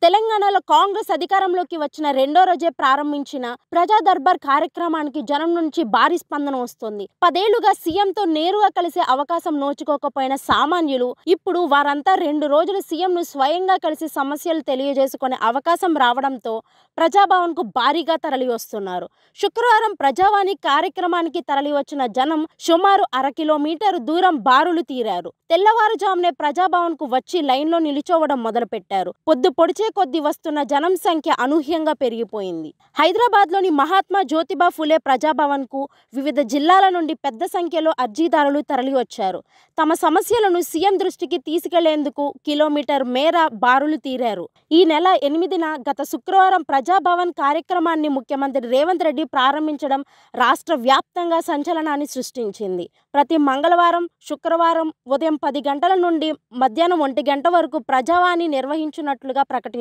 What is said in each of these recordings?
తెలంగాణలో కాంగ్రెస్ అధికారంలోకి వచ్చిన రెండో రోజే ప్రారంభించిన ప్రజా దర్బార్ కార్యక్రమానికి జనం నుంచి భారీ స్పందన వస్తుంది. 10 ఏళ్లుగా సీఎంతో నేరుగా కలిసే అవకాశం నోచుకోకపోయిన సామాన్యులు ఇప్పుడు వారంతా 2 రోజులు సీఎంను స్వయంగా కలిసి సమస్యలు తెలియజేసుకునే అవకాశం రావడంతో ప్రజాభవన్కు భారీగా తరలి వస్తున్నారు. శుక్రవారం ప్రజావాణి కార్యక్రమానికి తరలి వచ్చిన జనం సుమారు 1/2 కిలోమీటర్ దూరం బారులు తీరారు. తెల్లవారుజామునే ప్రజాభవన్కు వచ్చి లైన్లో నిలుచోవడం మొదలుపెట్టారు. పొద్దు పొడిచే కొద్ది వస్తున్న జనం సంఖ్య అనూహ్యంగా పెరిగిపోయింది. హైదరాబాద్లోని మహాత్మా జ్యోతిబా ఫులే ప్రజాభవన్కు వివిధ జిల్లాల నుండి పెద్ద సంఖ్యలో అర్జీదారులు తరలి వచ్చారు. తమ సమస్యలను సీఎం దృష్టికి తీసుకెళ్లేందుకు కిలోమీటర్ మేర బారులు తీరారు. ఈ నెల 8న గత శుక్రవారం ప్రజాభవన్ కార్యక్రమాన్ని ముఖ్యమంత్రి రేవంత్ రెడ్డి ప్రారంభించడం రాష్ట్ర వ్యాప్తంగా సంచలనాన్ని సృష్టించింది. ప్రతి మంగళవారం, శుక్రవారం ఉదయం 10 గంటల నుండి మధ్యాహ్నం 1 గంట వరకు ప్రజావాణి నిర్వహించినట్లుగా ప్రకటించారు.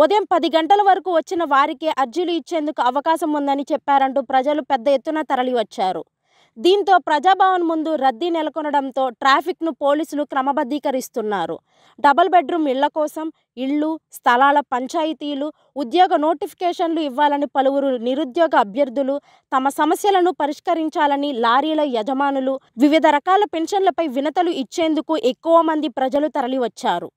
ఉదయం 10 గంటల వరకు వచ్చిన వారికే అర్జీలు ఇచ్చేందుకు అవకాశం ఉందని చెప్పారంటూ ప్రజలు పెద్ద ఎత్తున తరలి వచ్చారు. దీంతో ప్రజాభవన్ ముందు రద్దీ నెలకొనడంతో ట్రాఫిక్ను పోలీసులు క్రమబద్ధీకరిస్తున్నారు. డబుల్ బెడ్రూమ్ ఇళ్ల కోసం, ఇళ్లు, స్థలాల పంచాయతీలు, ఉద్యోగ నోటిఫికేషన్లు ఇవ్వాలని పలువురు నిరుద్యోగ అభ్యర్థులు, తమ సమస్యలను పరిష్కరించాలని లారీల యజమానులు, వివిధ రకాల పెన్షన్లపై వినతులు ఇచ్చేందుకు ఎక్కువ మంది ప్రజలు తరలి వచ్చారు.